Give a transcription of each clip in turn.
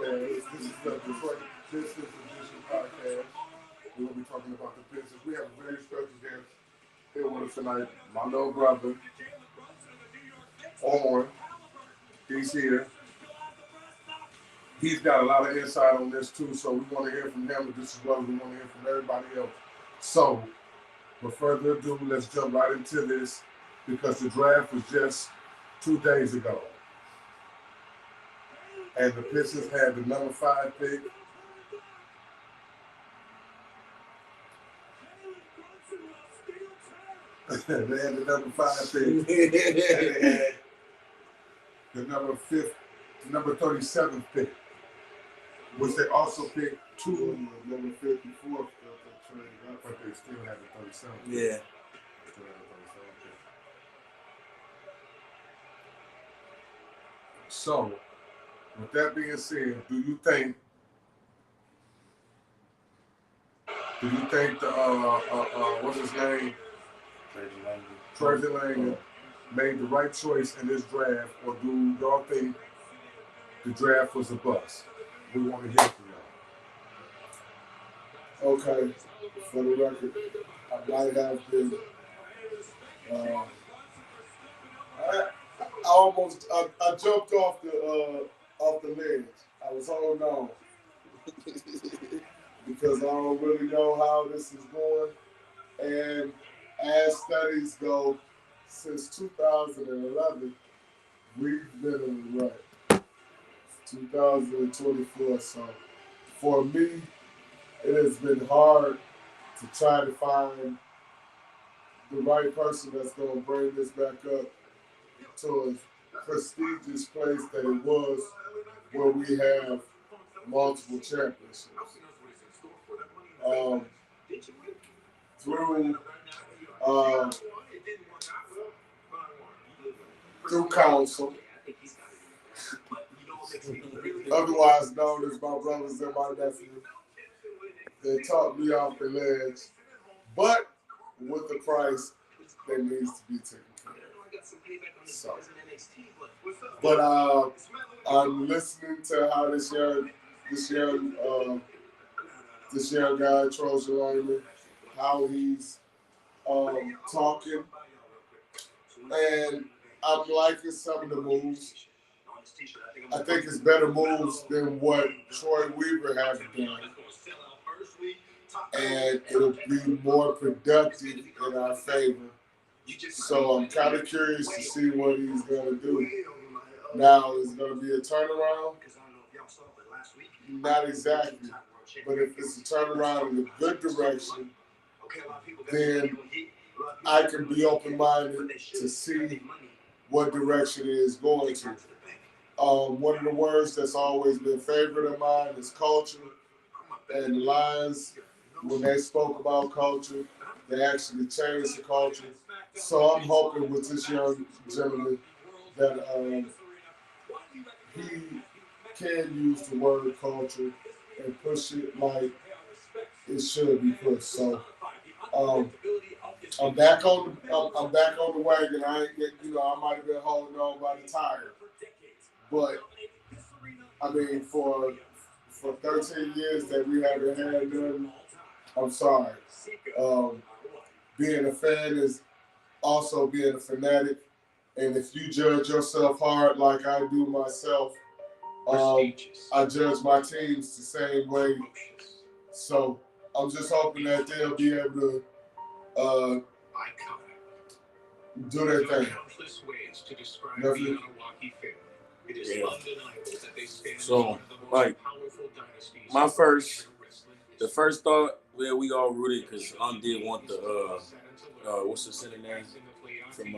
podcast. This is the Detroit Pistons Edition podcast. We're going to be talking about the Pistons. We have a very special guest here with us tonight. My little brother, Owen. He's here. He's got a lot of insight on this too, so we want to hear from him just as well as we want to hear from everybody else. So, without further ado, let's jump right into this because the draft was just 2 days ago. And the Pistons had the number 5 pick. They had the number 5 pick. And they had the number 37th pick, which they also picked 2 number 54th. But they still had the 37th. Yeah. So, with that being said, do you think the what's his name? Tracy Lange made the right choice in this draft, or do y'all think the draft was a bust? We want to hear from y'all. Okay, for the record, I might have been. I jumped off the ledge. I was holding on because I don't really know how this is going. And as studies go, since 2011, we've been in the rut. 2024. So for me, it has been hard to try to find the right person that's going to bring this back up to a prestigious place that it was, where we have multiple championships. Through counsel, otherwise known as my brothers and my nephew, they talked me off the ledge, but with the price that needs to be taken care of. So, but I'm listening to how this young guy, Trojan Lyman, how he's talking, and I'm liking some of the moves. I think it's better moves than what Troy Weaver has done. And it'll be more productive in our favor. So I'm kind of curious to see what he's going to do. Now, is it going to be a turnaround? Not exactly. But if it's a turnaround in a good direction, then I can be open-minded to see what direction it is going to. One of the words that's always been a favorite of mine is culture. And the Lions, when they spoke about culture, they actually changed the culture. So I'm hoping with this young gentleman that he can use the word culture and push it like it should be pushed. So I'm back on the wagon. I ain't get, I might have been holding on by the tire, but I mean for 13 years that we haven't had none, I'm sorry. Being a fan is also being a fanatic, and if you judge yourself hard like I do myself, I judge my teams the same way. So I'm just hoping that they'll be able to do their thing. Nothing. Yeah. So, like, the first thought, well, we all rooted because did want the what's the center name from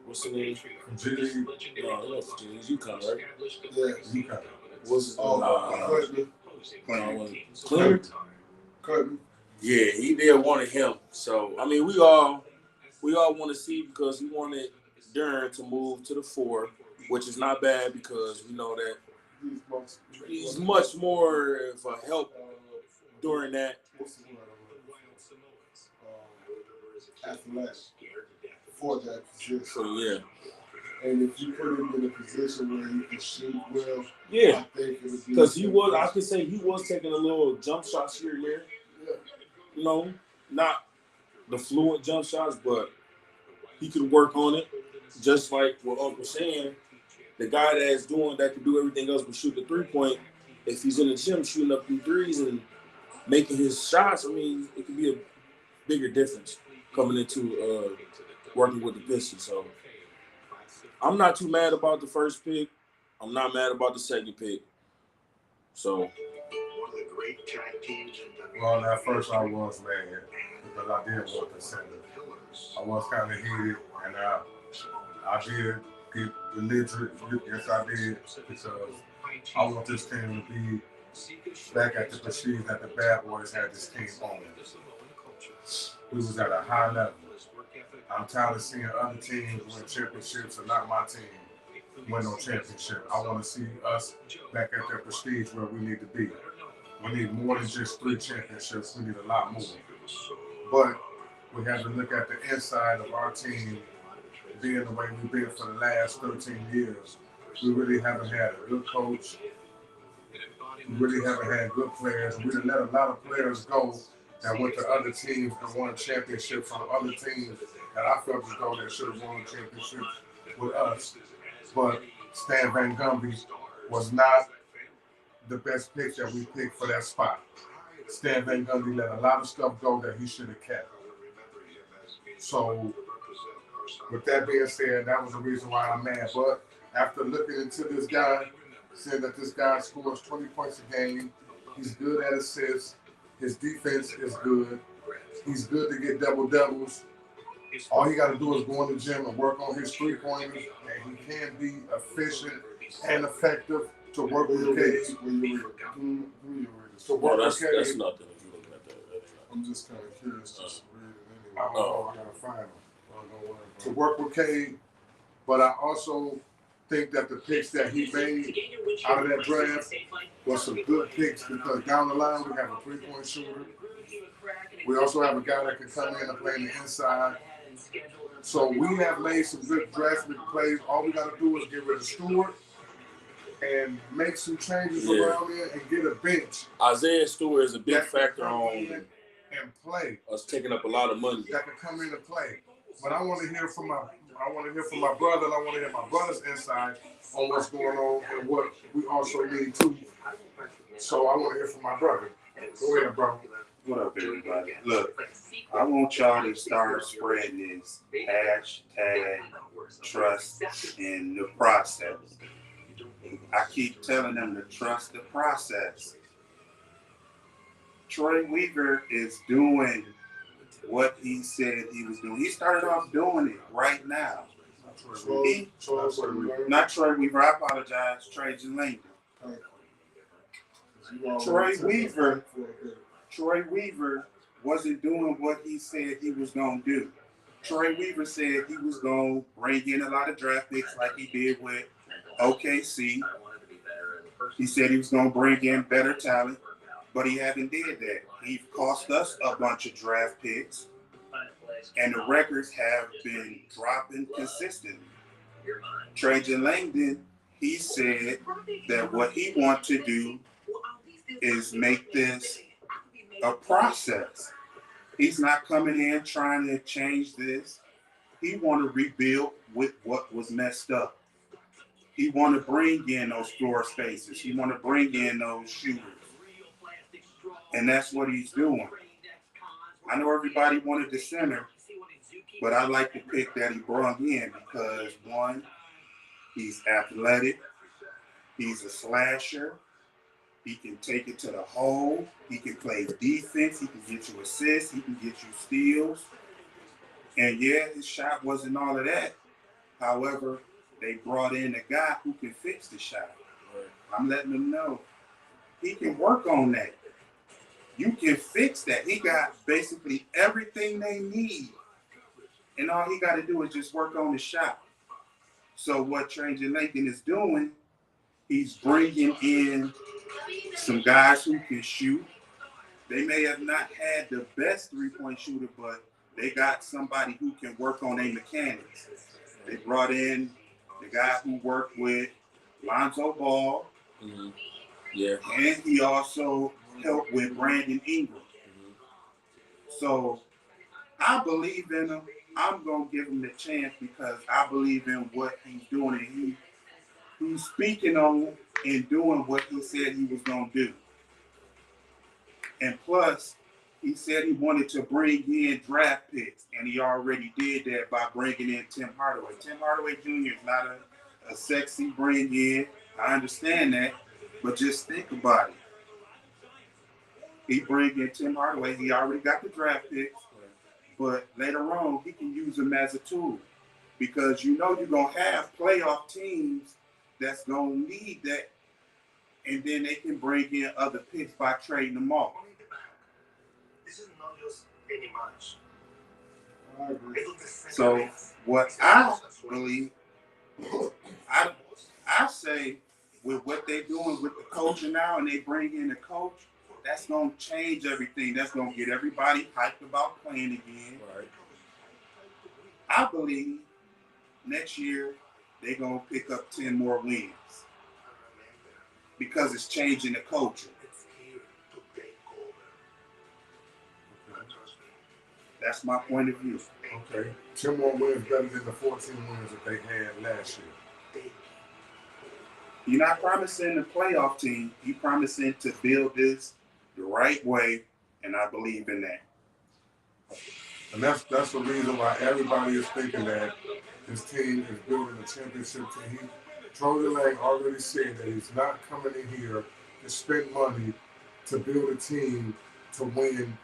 what's the name from G League? No, it's UConn, right? Yeah, UConn. What's Clinton. Yeah, he did wanted him. So I mean, we all want to see because he wanted Duran to move to the 4, which is not bad because we know that he's much more of a help during that. Athletic for that position. So yeah. And if you put him in a position where he can shoot well, Yeah, I think it would be because I could say he was taking a little jump shots here and there. Yeah. You know, not the fluent jump shots, but he could work on it. Just like what Uncle was saying, the guy that can do everything else but shoot the 3-point, if he's in the gym shooting up them threes and making his shots, I mean, it could be a bigger difference coming into working with the Pistons. So I'm not too mad about the first pick. I'm not mad about the second pick. So. Well, at first I was mad because I did want the center. I was kind of heated, and I did get belligerent. Yes, I did, because I want this team to be back at the prestige that the Bad Boys had this team on. We was at a high level. I'm tired of seeing other teams win championships and not my team win no championship. I want to see us back at that prestige where we need to be. We need more than just 3 championships. We need a lot more. But we have to look at the inside of our team being the way we've been for the last 13 years. We really haven't had a good coach. We really haven't had good players. We done let a lot of players go that went to other teams and won championships on other teams that I felt as though they should have won championships with us. But Stan Van Gundy was not the best pick that we picked for that spot. Stan Van Gundy let a lot of stuff go that he should have kept. So, with that being said, that was the reason why I'm mad. But after looking into this guy, saying that this guy scores 20 points a game, he's good at assists, his defense is good, he's good to get double-doubles. All he got to do is go in the gym and work on his three-pointers, and he can be efficient and effective to work with K. Well, that's nothing if you looking at that. I'm just kind of curious. Just read it I anyway. don't know, I got to find him. To work with K, but I also think that the picks that he made out of that draft was some good picks, because down the line we have a 3-point shooter. We also have a guy that can come in and play in the inside. So we have made some good drastic plays. All we got to do is get rid of Stewart and make some changes around there and get a bench. Isaiah Stewart is a big factor on and play. Us taking up a lot of money. That can come in and play. But I want to hear from my brother, and I want to hear my brother's insight on what's going on and what we also need too. So I want to hear from my brother. Go ahead, bro. What up, everybody? Look, I want y'all to start spreading this hashtag trust in the process. I keep telling them to trust the process. Troy Weaver is doing what he said he was doing. He started off doing it right now. Not Troy Weaver, I apologize, Trajan Langdon. Troy Weaver wasn't doing what he said he was going to do. Troy Weaver said he was going to bring in a lot of draft picks like he did with OKC. He said he was going to bring in better talent, but he haven't did that. He cost us a bunch of draft picks, and the records have been dropping consistently. Trajan Langdon, he said that what he wants to do is make this a process. He's not coming in trying to change this. He want to rebuild with what was messed up. He want to bring in those floor spaces. He want to bring in those shooters. And that's what he's doing. I know everybody wanted the center, but I like the pick that he brought in because, one, he's athletic. He's a slasher. He can take it to the hole. He can play defense. He can get you assists. He can get you steals. And yeah, his shot wasn't all of that. However, they brought in a guy who can fix the shot. I'm letting them know he can work on that. You can fix that. He got basically everything they need. And all he got to do is just work on the shot. So what Trajan Langdon is doing, he's bringing in some guys who can shoot. They may have not had the best three-point shooter, but they got somebody who can work on their mechanics. They brought in the guy who worked with Lonzo Ball, Mm-hmm. Yeah. and he also helped with Brandon Ingram. Mm-hmm. So I believe in him. I'm gonna give him the chance because I believe in what he's doing, and he's speaking on and doing what he said he was gonna do. And plus, he said he wanted to bring in draft picks, and he already did that by bringing in Tim Hardaway. Tim Hardaway Jr. is not a sexy bring in. I understand that, but just think about it. He bring in Tim Hardaway. He already got the draft picks, but later on he can use them as a tool because you know you're gonna have playoff teams that's gonna need that, and then they can bring in other picks by trading them off. This is not just any match. I agree. So what I believe, I say with what they're doing with the coaching now, and they bring in the coach, that's gonna change everything. That's gonna get everybody hyped about playing again. Right. I believe next year they're gonna pick up 10 more wins because it's changing the culture. It's here to take over. Trust me. That's my point of view. Okay. 10 more wins better than the 14 wins that they had last year. You're not promising a playoff team. You're promising to build this the right way, and I believe in that. And that's the reason why everybody is thinking that his team is building a championship team. Tony Lang already said that he's not coming in here to spend money to build a team to win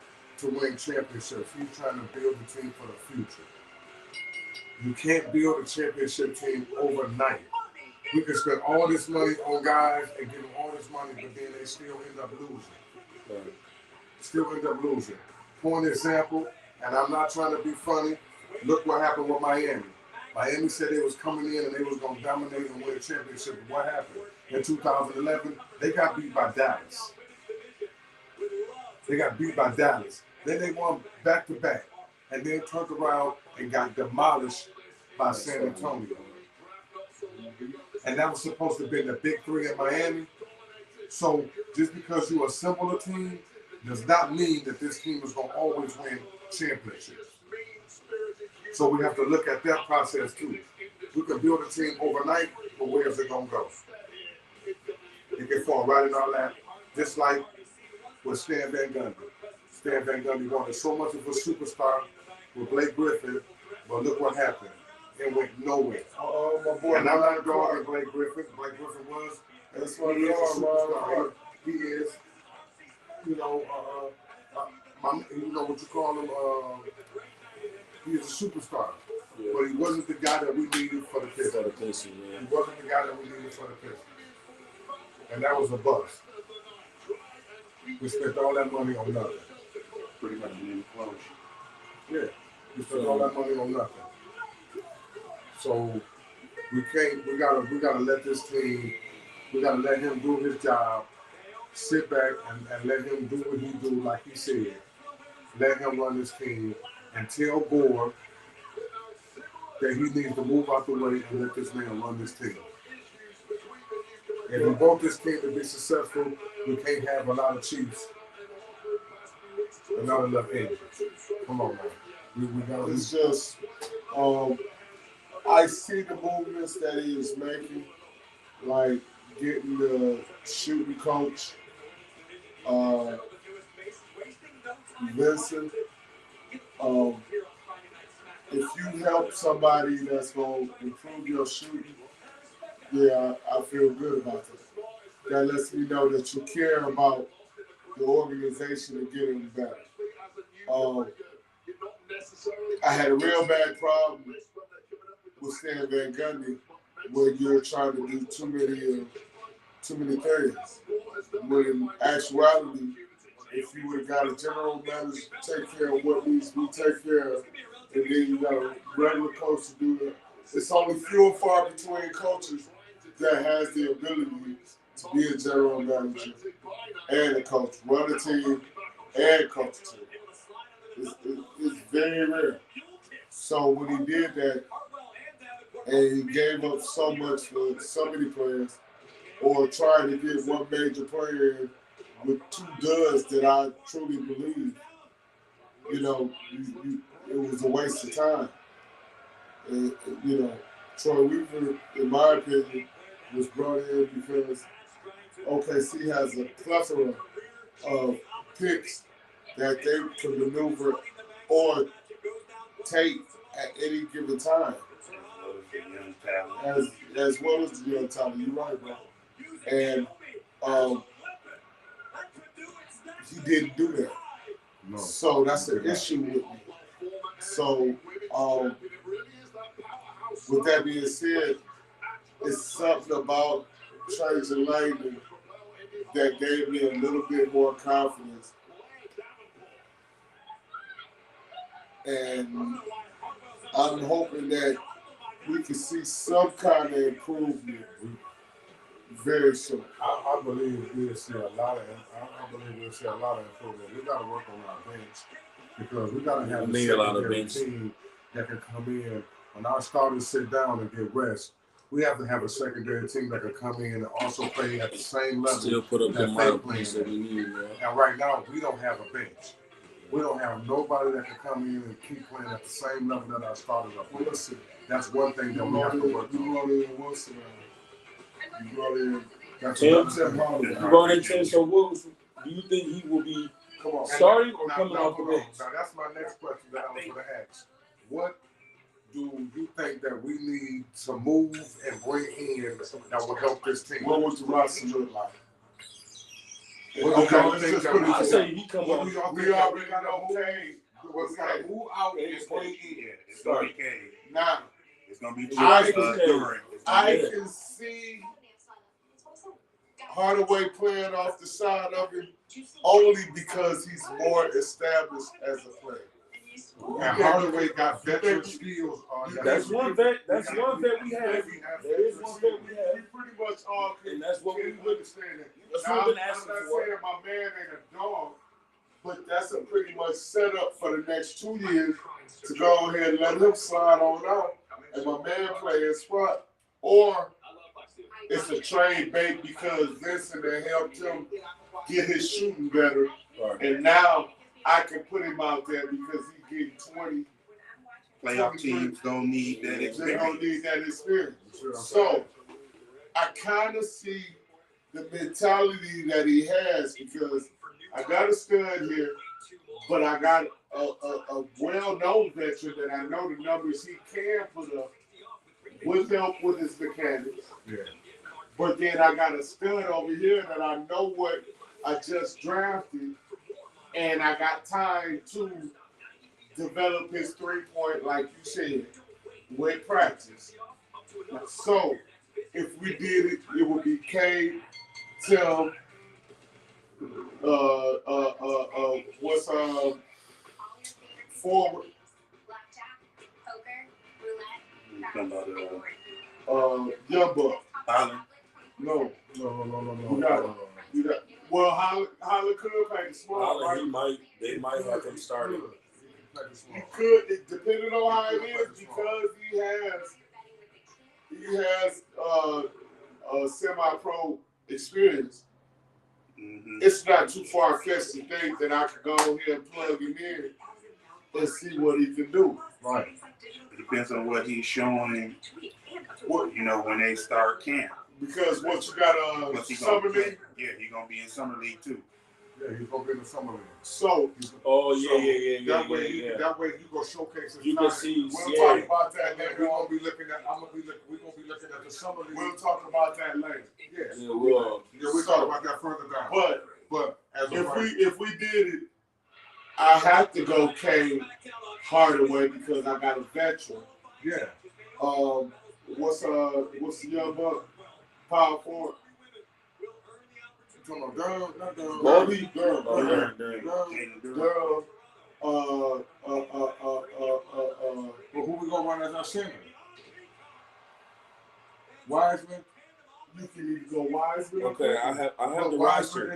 championships. He's trying to build a team for the future. You can't build a championship team overnight. We can spend all this money on guys and give them all this money, but then they still end up losing. Point example, and I'm not trying to be funny, look what happened with Miami. Miami said they was coming in and they was going to dominate and win a championship. And what happened? In 2011, they got beat by Dallas. Then they won back-to-back. And then turned around and got demolished by San Antonio. And that was supposed to have been the big three in Miami. So just because you assemble a team does not mean that this team is going to always win championships. So we have to look at that process too. We can build a team overnight, but where is it going to go? It can fall right in our lap, just like with Stan Van Gundy. Stan Van Gundy wanted so much of a superstar with Blake Griffin, but look what happened. It went nowhere. My boy. And I'm not dogging Blake Griffin. Blake Griffin was, That's what he is a superstar. superstar. He is, you know what you call him, he is a superstar. Yeah. But he wasn't the guy that we needed for the Pistons. For the Pistons, yeah. He wasn't the guy that we needed for the Pistons. And that was a bust. We spent all that money on nothing. Pretty much an implosion. Yeah. We spent all that money on nothing. So we gotta let this team, we gotta let him do his job, sit back and let him do what he do, like he said. Let him run this team and tell Gore that he needs to move out the way and let this man run this team. If we want this team to be successful, we can't have a lot of Chiefs and not enough injuries. Come on, man. We gotta. It's just, I see the movements that he is making, like getting the shooting coach, Vincent. If you help somebody that's going to improve your shooting, yeah, I feel good about that. That lets me know that you care about the organization and getting better. I had a real bad problem with Stan Van Gundy where you're trying to do too many things. When in actuality, if you would have got a general manager to take care of what needs to be taken care of, and then you got a regular coach to do that, it's only few and far between coaches that has the ability to be a general manager and a coach, run a team and coach a team. It's very rare. So when he did that, and he gave up so much for so many players, or trying to get one major player in with 2 duds that I truly believe, you know, it was a waste of time. And, you know, Troy Weaver, in my opinion, was brought in because OKC has a plethora of picks that they can maneuver or take at any given time. As well as the young talent. You're right, bro. And he didn't do that. No. So that's an issue with me. So with that being said, it's something about Trajan Langdon that gave me a little bit more confidence. And I'm hoping that we can see some kind of improvement very soon. I believe we'll see a lot of. I believe we'll see a lot of improvement. We got to work on our bench because we got to have a lot of bench team that can come in when our starters sit down and get rest. We have to have a secondary team that can come in and also play at the same level. Still put up the amount of points that we need, man. And right now, we don't have a bench. We don't have nobody that can come in and keep playing at the same level that our starters are playing. That's one thing that we have to work on. You brought in once around. You brought in. That's Tim, what I'm saying. You brought in Tim, so do you think he will be starting or coming off the bench? Now, that's my next question that I was going to ask. What do you think that we need to move and bring in that will help this team? What would the roster look like? Okay, let's just put it I say he come off. We already know Kane. We got to move out and bring in. It's going to be Kane. Now, It's going to be I Durant. can see Hardaway playing off the side of him only because he's more established as a player. And Hardaway got veteran skills. That's one vet. That's one vet we have. There is one vet we have. We pretty much all can, And that's what we understand it. That's Now, what we've been I'm asking not for. saying my man ain't a dog, but that's a pretty much setup for the next 2 years to go ahead and let him slide on out and my man play his spot. Or it's a trade bait because Vincent had helped him get his shooting better. And now I can put him out there because he's getting 20. Playoff teams don't need that They experience. don't need that experience. So I kind of see the mentality that he has because I got a stud here, but I got a well-known veteran that I know the numbers he can put up with help with his mechanics. Yeah. But then I got a stud over here that I know what I just drafted, and I got time to develop his 3-point, like you said, with practice. So if we did it, it would be K, Tim, what's forward? Young Buck. Holland. No. No. Well, Holland could play the small, right? They might have him starting. He could, depending on how it is, because he has semi-pro experience. Mm-hmm. It's not too far-fetched to think that I could go here and plug him in and see what he can do. Right. It depends on what he's showing. What when they start camp. Because once you got summer league, yeah, he's gonna be in summer league too. Yeah, he's gonna be in the summer league. So That way you gonna showcase his You can see, we'll talk about that later. We're gonna be looking at the summer league. We'll talk about that later. Yes. Yeah, we'll talk about that further down. But as if we did it, I have to go Kane Hardaway because I got a veteran. Yeah. What's the young buck? Power forward. Come on, Durham. Bobby Durham. Well, who we gonna run as our center? Wiseman. You can either go Wiseman. Okay, I have the roster.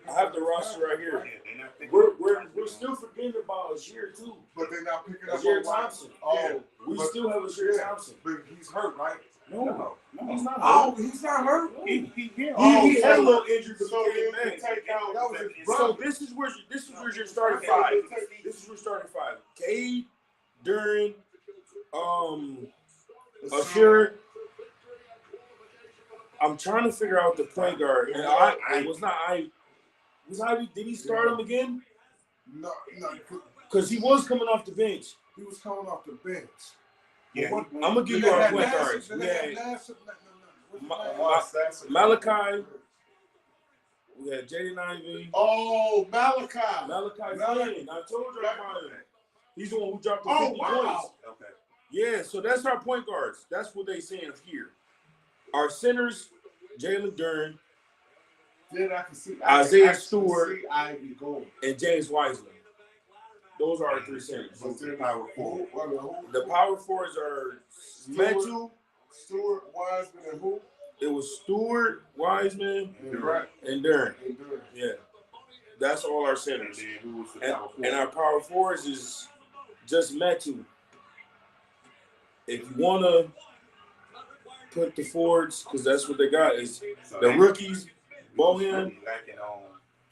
I have the roster right here. Yeah, We're still forgetting about Azir too. But they're not picking up Azir on Thompson. Wiseman. We still have a Sherry Thompson. But he's hurt, right? No, He's not hurt. Oh, he's not hurt. He He had a little injury, but So he came then back. take out That was his So brother. this is where you're starting five. This is where you're starting five. Cade, Duran, Asher. I'm trying to figure out the point guard, and did he start him again? No, Because he was coming off the bench. he was coming off the bench. Yeah, I'm gonna give you our point guards. We had Malachi. We had Jaden Ivey. Oh, Malachi. Malachi Flynn. I told you about him. He's the one who dropped the 50 wow. points. okay. Yeah, so that's our point guards. That's what they saying here. Our centers, Jalen Duran Then I can see Isaiah Stewart. See Ivy going. and James Wiseman. Those are our three centers. But then power four. The power forwards are Metu. Stewart, Wiseman, and who? It was Stewart, Wiseman, And Durant. and Duran. And Durant. Yeah, that's all our And centers. then who was the And, power forward? and our power forwards is just Metu. If you want to put the forwards, because that's what they got, is So the they- rookies, they Bohan, really lacking on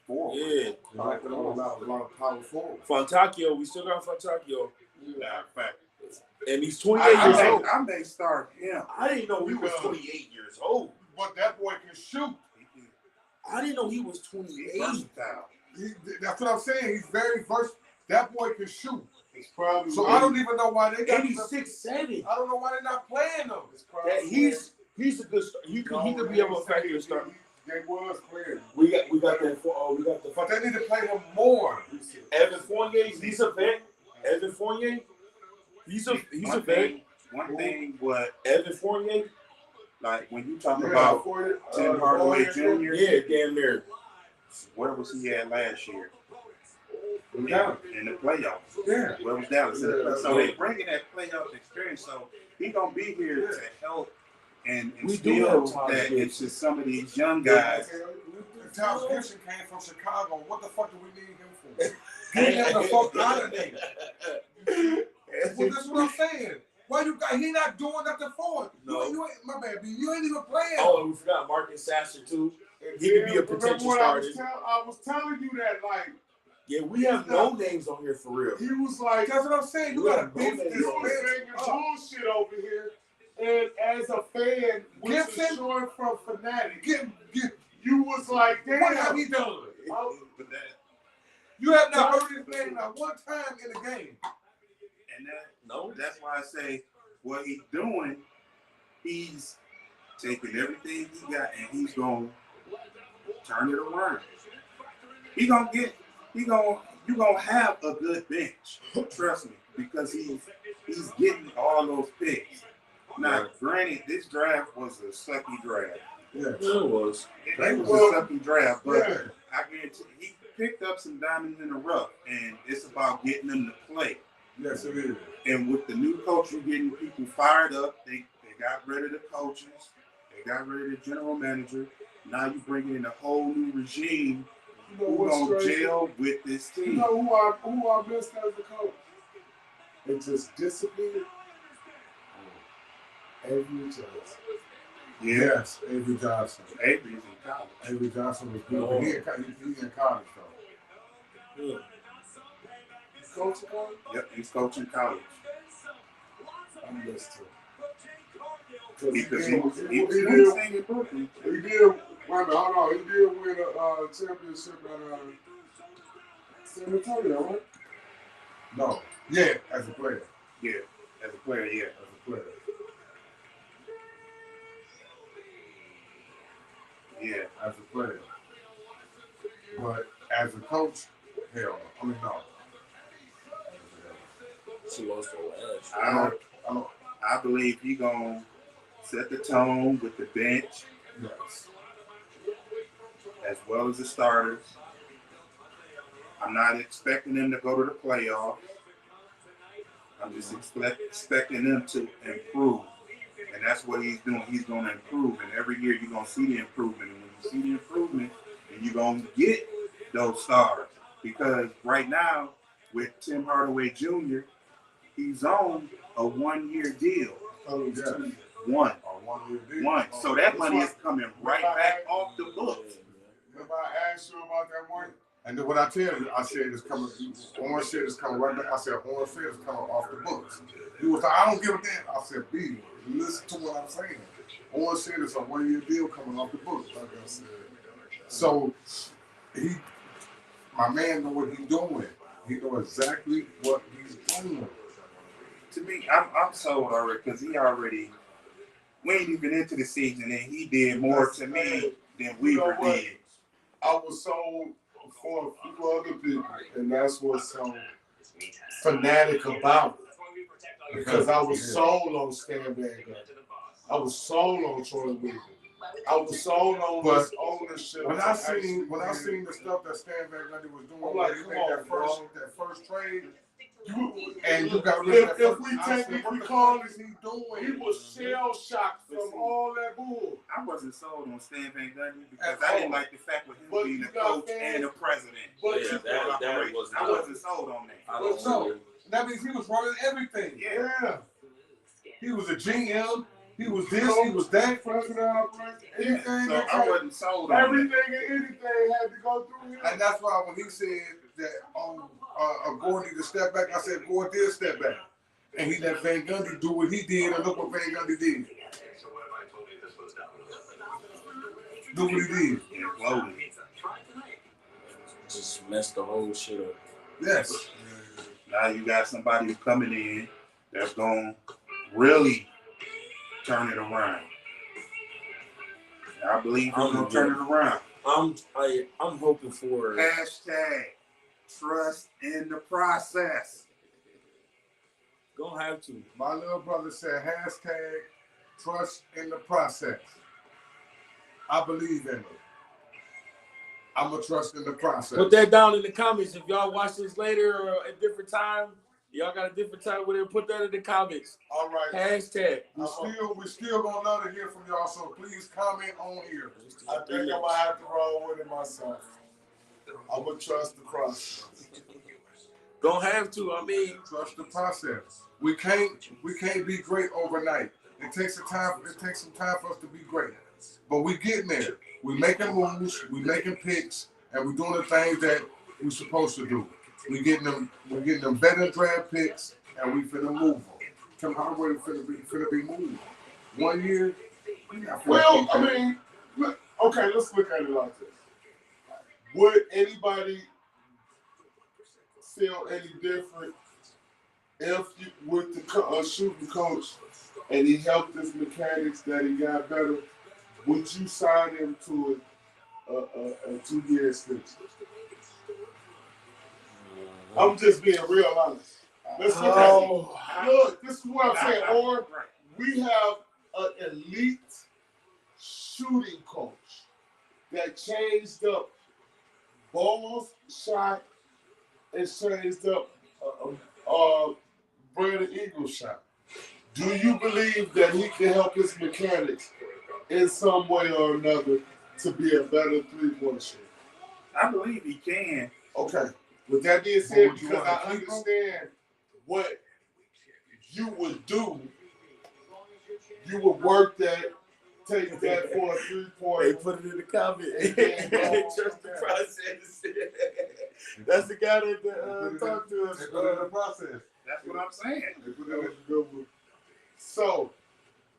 four. yeah, Like a lot of power forward. Fontacchio. We still got Fontacchio, Nah, in fact, and he's 28 years old. I may start him. I didn't know he was 28 years old. But that boy can shoot. I didn't know he was He's 28. versatile. That's what I'm saying. He's very versatile. That boy can shoot. It's probably So I don't even know why they got And he's 6'7". I don't know why they're not playing him. It's probably That he's a good start. He could be able to factor a start. They was playing. We got that. We got the But they need to play him more. Evan Fournier. He's a vet. Evan Fournier. He's a vet. One thing, what Evan Fournier. like when you talk about Tim Hardaway Jr., Yeah, damn near. where was he at last year? Yeah. In the playoffs. Yeah. Where was Dallas? In the playoffs? So they bringing that playoff experience. So he gonna be here to help and We do instill have Tom that Gibson. into some of these young guys. Tom Gibson came from Chicago. What the fuck do we need him for? Get him the fuck out of there. Well, that's what I'm saying. Why you got? He not doing nothing for it. No. You ain't, my bad, B. You ain't even playing. Oh, and we forgot Marcus Sasser too. He could be a potential starter. I was telling you that, like, Yeah, we have no names on here for real. he was like, That's what I'm saying. You We got to have beef no this you was bitch making up. bullshit over here. And as a fan, which is Gibson? short from fanatic, Get, you was like, damn. what have he done? But that, You have not heard his name not one time in the game. and that, No. that's why I say what he's doing, he's taking everything he got and he's gonna turn it around. You're gonna have a good bench. Trust me, because he's getting all those picks. Now, granted, this draft was a sucky draft. Yeah. It was. It was a sucky draft, but Yeah. I guarantee he picked up some diamonds in the rough, and it's about getting them to play. Yes, it is. And with the new coach, you're getting people fired up. They got rid of the coaches. They got rid of the general manager. Now you're bringing in a whole new regime You know who's what's going to crazy? jail with this You team. know who I missed as a coach? It just disappeared. Avery Johnson. Yeah. Yes, Avery Johnson. Avery's in college. Avery Johnson was good. Oh. He in college, though. Yeah. Coach college? Yep, he's coaching college. I missed him. Because he was he did, staying in Brooklyn. wait a minute, hold on. He did win a championship at San Antonio, right? No. Yeah, as a player. Yeah, as a player, yeah. As a player. Yeah. As a player. But as a coach, hell no. I mean, no. She lost her last. I believe he going to set the tone with the bench Yes. as well as the starters. I'm not expecting them to go to the playoffs. I'm just expecting them to improve. And that's what he's doing. He's going to improve. And every year you're going to see the improvement. And when you see the improvement, then you're going to get those stars. Because right now, with Tim Hardaway Jr., he's on a 1-year deal. Oh, yeah. One. A 1-year deal. One. So that money is coming right back off the books. Remember I asked you about that money? And then what I tell you, I said it's coming. Orange said it's coming right back. I said Orange said it's coming off the books. He was like, I don't give a damn. I said, B, listen to what I'm saying. Orange said it's a 1-year deal coming off the books. Like I said. So my man know what he's doing. He know exactly what he's doing. To me, I'm sold already because we ain't even into the season and he did more to me than Weaver did. I was sold for a few other people, and that's what's so fanatic about it. Because I was sold on Stan Van Gundy. I was sold on Troy Weaver. I was sold on this ownership. When I seen the stuff that Stan Van Gundy was doing, I'm like, when he come made on, that first trade, You, and you got rid of that if first, we I take said, it, what we the call fuck it. is he doing? He was shell shocked from all that bull. I wasn't sold on Stan Van Gundy because At I didn't all. like the fact with him But being you the got coach fans- and the president. But Yeah, you, that was I wasn't sold on that. I But don't no, know. that means he was running everything. yeah. He was a GM. He was this. He was that. President, anything, So I wasn't sold on everything that. and anything had to go through him. And that's why when he said that Gordon needed to step back, I said Gordon did step back. And he let Van Gundy do what he did, and look what Van Gundy did. Do what he did. Yeah, Logan. Just messed the whole shit up. Yes. Now you got somebody who's coming in that's going to really turn it around. I believe he's going to turn it around. I'm hoping for Hashtag trust in the process. Gonna have to. My little brother said hashtag trust in the process. I believe in it. I'm going to trust in the process. Put that down in the comments. If y'all watch this later or a different time, y'all got a different time with it, put that in the comments. All right. Hashtag. We still gonna love to hear from y'all, so please comment on here. I think I'm gonna have to roll with it myself. I'm gonna trust the process. Gonna have to. I mean, Trust the process. We can't be great overnight. It takes some time for us to be great. But we getting there. We making moves, we making picks, and we doing the things that we supposed to do. We getting them better draft picks, and we finna move them. Tim Hardaway finna be moved. 1 year. Well, I mean, okay, let's look at it like this. Would anybody feel any different if you with the shooting coach and he helped his mechanics that he got better? Would you sign him to a 2-year extension? I'm just being real honest. Let's look at it. Look, this is what I'm saying. Or we have an elite shooting coach that changed up Ball's shot and changed up Brandon Eagle's shot. Do you believe that he can help his mechanics in some way or another to be a better three-point shooter? I believe he can. Okay. With that being said, Would you because wanna I keep him? understand what you would do, you would work that, take that for a they three-point. put it in the comment. Yeah. Trust the process. That's the guy that talked to us. They put it in the process. That's what I'm saying. They put it in Good one. So,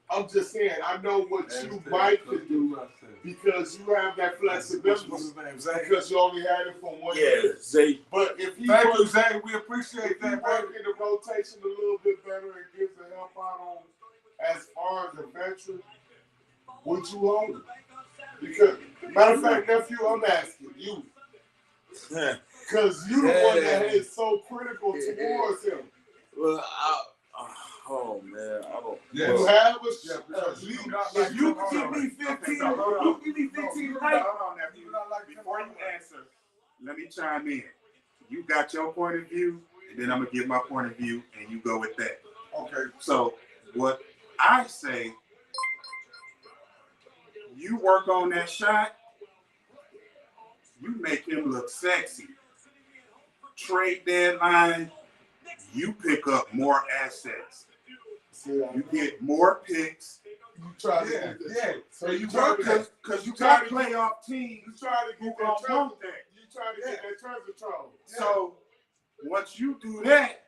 I'm just saying, I know what you might could do because you have that flexibility What's his name? Zach? because you only had it for 1 Yeah, year. Zay. But if he Thank you, works, Zach. We appreciate if he that, work baby. in the rotation a little bit better and gives the help out on as far as a veteran, would you hold him? Because, matter of fact, nephew, I'm asking you. Because you the one that is so critical towards him. Well, oh man, I don't. Yes. You have Yeah, a because elite. you not If you hold give on. me 15, Okay, so hold on. you give me 15 right. Hold on, nephew. Before you answer, let me chime in. You got your point of view, and then I'm going to give my point of view, and you go with that. Okay. So what I say, you work on that shot, you make him look sexy. Trade deadline, you pick up more assets. See, You get more picks. You try to Yeah, get the, yeah. So you try to Because you try got to playoff teams you try to who get gonna that treasure. want that. You try to get that treasure trove. So once you do that,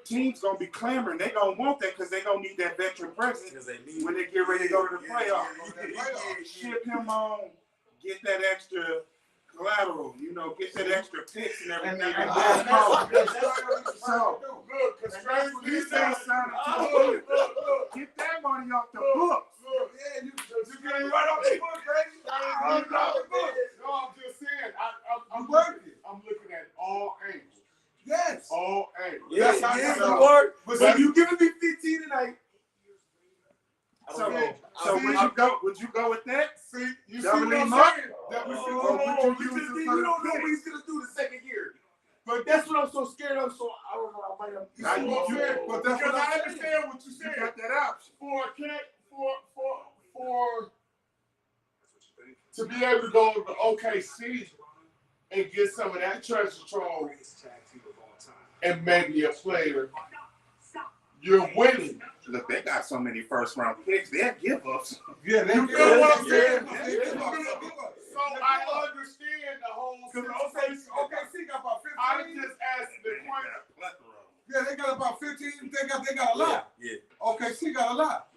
teams gonna be clamoring. They gonna want that because they gonna need that veteran presence when they get ready to go to the playoffs. Ship him on, get that extra collateral, you know, get that extra picks and everything. And then so Look, because Strange you say sign him to the look, book. Get that money off the books. Look, yeah, you get it right off the book, baby. No, I'm just saying. I'm looking at all angles. Yes. All angles. Yeah, That's how yeah, you you know. are. But But see, you giving me 15 tonight. I So, don't know. so would you go with that? See, you see Double what I'm him up? saying? That we see Oh, what you would you use just- the you don't know first what he's gonna do the second year. But that's what I'm so scared of. So I don't know. I might have. You see what I'm saying? But that's Because what I'm I saying. understand what you're You saying. got that option. For to be able to go to OKC and get some of that treasure trove and maybe a player, you're winning. Look, they got so many first round picks. They'll give us. Yeah, they You feel what I'm yeah, saying? yeah, they give us. So I understand the whole situation. OKC got about 15. I just asked the question. Yeah, they got about 15. They got a lot. Yeah. OKC got a lot.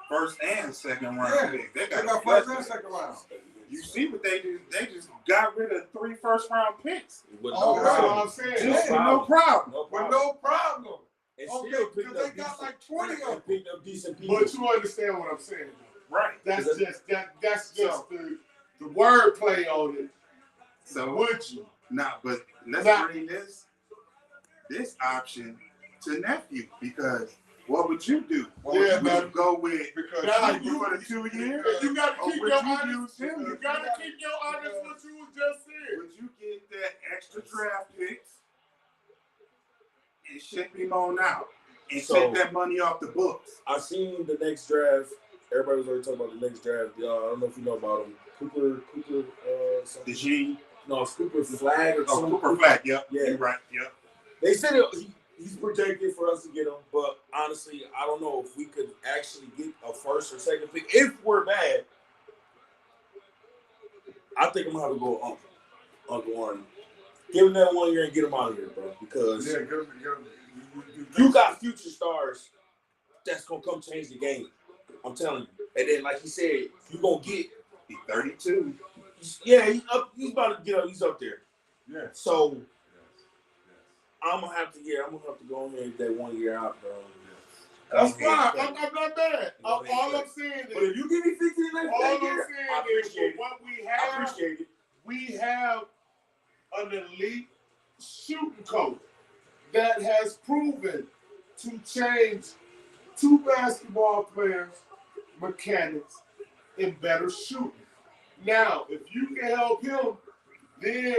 First and second round Yeah, picks. they They got got a first and plethora. second round. You see what they do? They just got rid of 3 first round picks. With Oh, no That's right. what problem. I'm saying. Just No with no problem. No With problem. no problem. And Okay, still picked because up they got decent- like 20 of them. and picked up decent people. But you understand what I'm saying. Right. That's Is just the wordplay on it. So Would you? but let's Nah. bring this option to nephew because what would you do? Yeah, Would man. you go with Because Nah, you for the 2 years? You got to Or keep would your you honest. use him? You got to keep your honest what you was just saying. Would you get that extra draft picks and ship him on out and So- take that money off the books? I seen the next draft. Everybody was already talking about the next draft. I don't know if you know about him. Cooper, something. The G. No, it's Cooper Flag or Oh, something. Cooper Flag. Yep. Yeah. You're right. Yep. They said he's projected for us to get him, but honestly, I don't know if we could actually get a first or second pick. If we're bad, I think I'm gonna have to go Uncle Warren. Give him that 1 year and get him out of here, bro. Because Yeah, you got future stars that's gonna come change the game. I'm telling you. And then, like he said, you gonna get. He's 32. Yeah, he's up. He's about to get up. He's up there. yeah. So I'm gonna have to go in there and get that 1 year out, bro. That's fine. I'm not mad. All I'm saying But if is, you give me 15 all next I'm year, saying I is appreciate it. what we I have. appreciate it. We have an elite shooting coach that has proven to change 2 basketball players' mechanics in better shooting. Now, if you can help him, then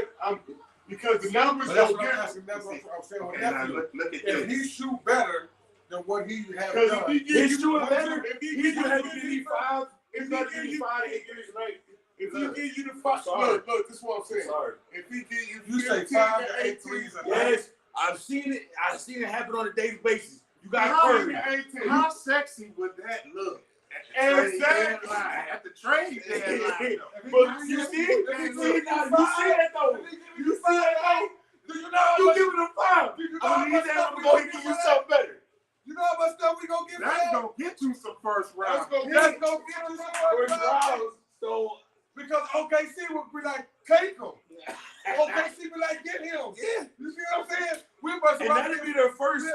because the numbers But that's don't what I'm get. asking. That's what I'm saying with And now nephew. look at If this. he shoot better than what he has Because done, if he gives He's you doing better. if he He's gives gonna have to you give me 5. if He's he gonna give give me you 5 to 8 years tonight. if he give you the I'm five, sorry. look, this is what I'm saying. Sorry. If he give you you say 15 5 to to 8 18 threes a night. Yes, I've seen it. I've seen it happen on a daily basis. You got How Curry. many 18? How sexy would that look at the trade Exactly. deadline? At the trade deadline. But you see it? You see it now? You see it though? You see it though? Do you know You giving him 5. Do you know I how mean, much he's stuff able we to go gonna and get give you for something better. You know how much stuff we gonna get for That's that? gonna get you some first round. That's gonna That's get gonna get you some First first round. round. So Because OKC would be like, take him. OKC be like, get him. yeah, You see what I'm saying? We must and that'd be their first.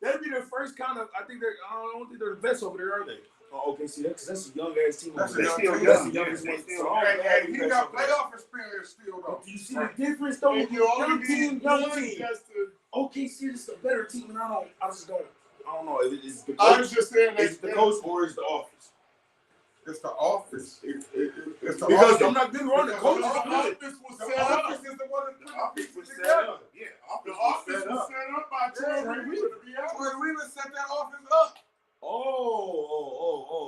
That'd be their first kind of. I think they're. I don't think they're the best over there, are they? Oh, okay. See, because that's a young ass team. That's over a there. young team. That's the Young. youngest Yeah, one. they So, still- I'm glad He that's got over there. playoff experience still though. Do you see the difference though? And you only Young team, need young one team. just to. OKC is a better team, and I just don't. I don't know. It's the I coach. was just saying It's the that. coach or it's the office. It's the office. It's the Because office. I'm not getting wrong. The coach is The good. office was The set up. office is the one that The put the office pieces was set together. up. Yeah, The office office was set was up. set up by Troy Weaver, to be honest. Troy Weaver set that office up.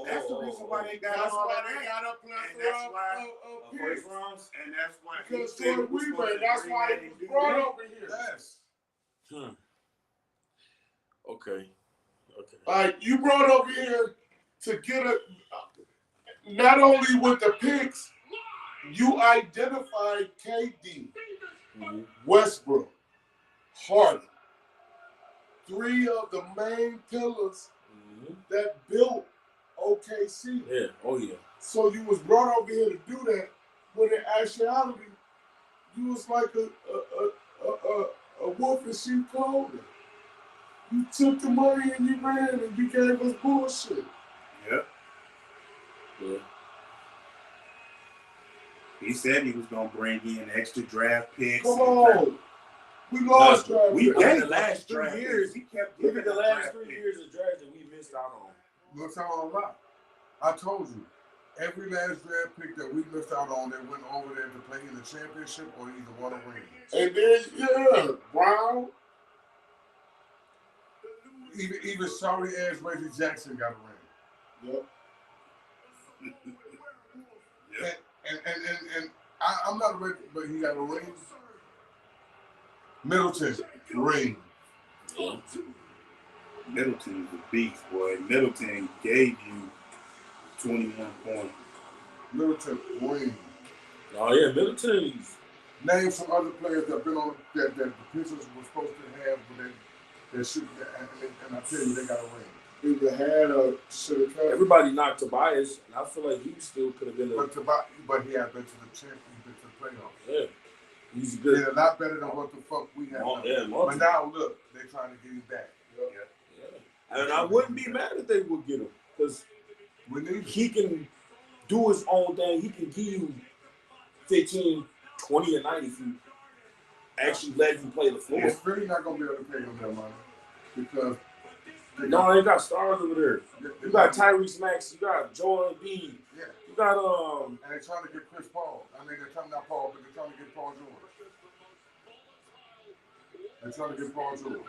That's the reason why they got That's all why that. they got a And plethora that's why- of First picks. rounds. And that's why he Because said Troy he was Weaver, supposed to that's bring why that he was and do brought that. over here. Yes. Okay. Like, you brought over here to get not only with the picks, you identified KD, Westbrook, Harden, 3 of the main pillars that built OKC. Yeah. Oh yeah. So you was brought over here to do that, when in actuality, you was like a wolf in sheep clothing. You took the money and you ran and you gave us bullshit. Yep. Yeah. He said he was gonna bring in extra draft picks. Come on. We lost draft We picks. gave the last 3 draft years. picks. We kept Look at giving the us last draft 3 picks. years of draft that we missed out on. Let's tell a lot. I told you, every last draft pick that we missed out on that went over there to play in the championship or either won a ring. And then, Brown. Even sorry ass Reggie Jackson got a ring. Yep. And I'm not ready, but he got a ring. Middleton, ring. Middleton's a beast, boy. Middleton gave you 21 points. Middleton, ring. Oh yeah, Middleton's. Name some other players that been on that the Pistons were supposed to have, but they should. And I tell you, they got a ring. Either had or should have cut. Everybody knocked Tobias, and I feel like he still could have been a. But he had been to the champion, been to the playoffs. Yeah, he's They're good. a lot better than what the fuck we have. Yeah, But now look, they're trying to get him back. Yeah. And I wouldn't be mad if they would get him, because We need he can do his own thing. He can give you 15, 20 a night if you actually let him play the floor. It's really not gonna be able to pay him that money because No, they got stars over there. You got Tyrese Maxey, you got Joel Embiid, Yeah, you got and they're trying to get Chris Paul. I mean, they're trying not Paul, but they're trying to get Paul George. They're trying to get Paul George.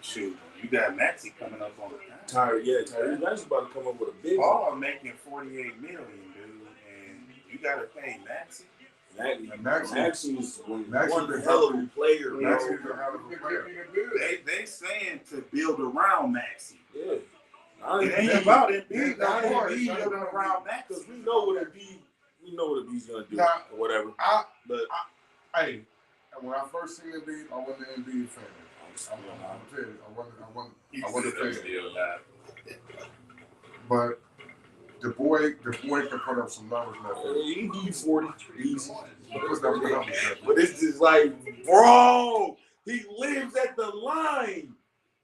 Shoot, you got Maxey coming up on the Tyrese Maxey's about to come up with a big one. Paul making $48 million, dude, and you gotta pay Maxey. Maxey's one Maxey's hell of a player. Maxey's Bro. a hell of a player. They saying to build around Maxey. Yeah. It ain't about it. Yeah, Not yeah, Embiid yeah. building around Maxey. Because we know what Embiid's gonna do Nah. or whatever. But Hey, and when I first seen Embiid, I wasn't an Embiid fan. I'm gonna tell you, I wasn't a fan. But the boy can put up some numbers now. he give 40 easy. Put up numbers. But it's just like, bro, he lives at the line.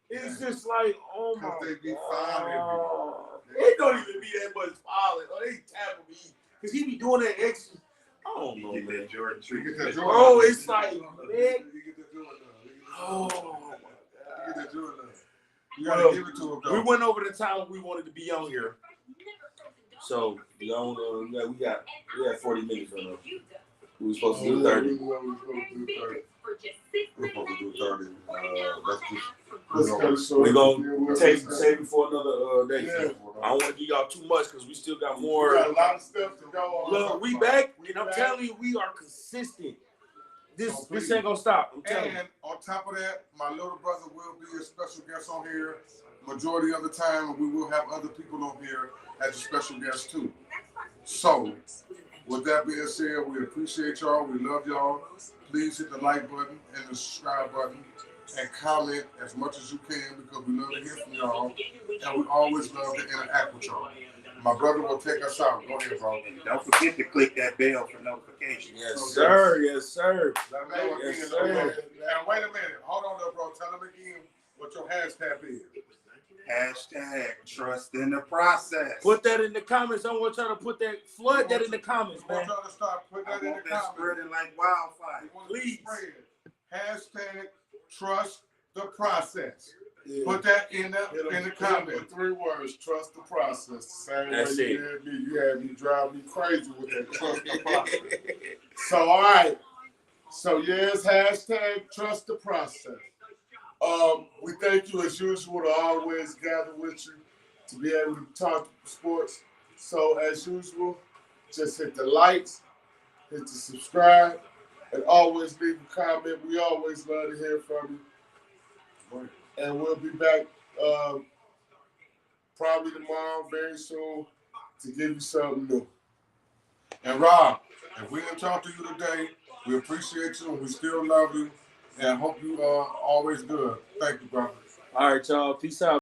It's just like, oh my Because they be God. It don't even be that much fouling. Oh, they tackle me. Because he be doing that extra. I don't know, You get man. that Jordan You get that treatment. Jordan. Bro, it's like, man. You get that Jordan. Oh, You get that Jordan. You Well, gotta give it to him, though. we went over the talent we wanted to be on here. So, we had 40 minutes on us. We were supposed to do 30. We're supposed to do 30. Let's cut it short. We're going to save it for another day. Yeah. I don't want to give y'all too much because we still got We more. got a lot of stuff to go on. Look, we back, and I'm telling you, we are consistent. This ain't gonna stop. I'm telling you. And on top of that, my little brother will be a special guest on here majority of the time, and we will have other people on here as a special guest too. So, with that being said, we appreciate y'all. We love y'all. Please hit the like button and the subscribe button and comment as much as you can because we love to hear from y'all, and we always love to interact with y'all. My brother will take us out. Go ahead, bro. And don't forget to click that bell for notifications. Yes, sir. Yes, sir. Let me know Yes, again. sir. Now, wait a minute. Hold on there, bro. Tell them again what your hashtag is. Hashtag trust in the process. Put that in the comments. I want y'all to flood that in the comments, I want man. y'all to start putting I that in want the that comments. spreading like wildfire. We want it to Please. spread. Hashtag trust the process. Yeah. Put that in the comments. 3 words, trust the process. Same That's way it. you had me drive me crazy with that trust the process. So, all right. So, yes, hashtag trust the process. We thank you as usual to always gather with you to be able to talk sports. So, as usual, just hit the likes, hit the subscribe, and always leave a comment. We always love to hear from you. And we'll be back probably tomorrow, very soon, to give you something new. And Rob, if we didn't talk to you today, we appreciate you and we still love you and hope you are always good. Thank you, brother. All right, y'all. Peace out.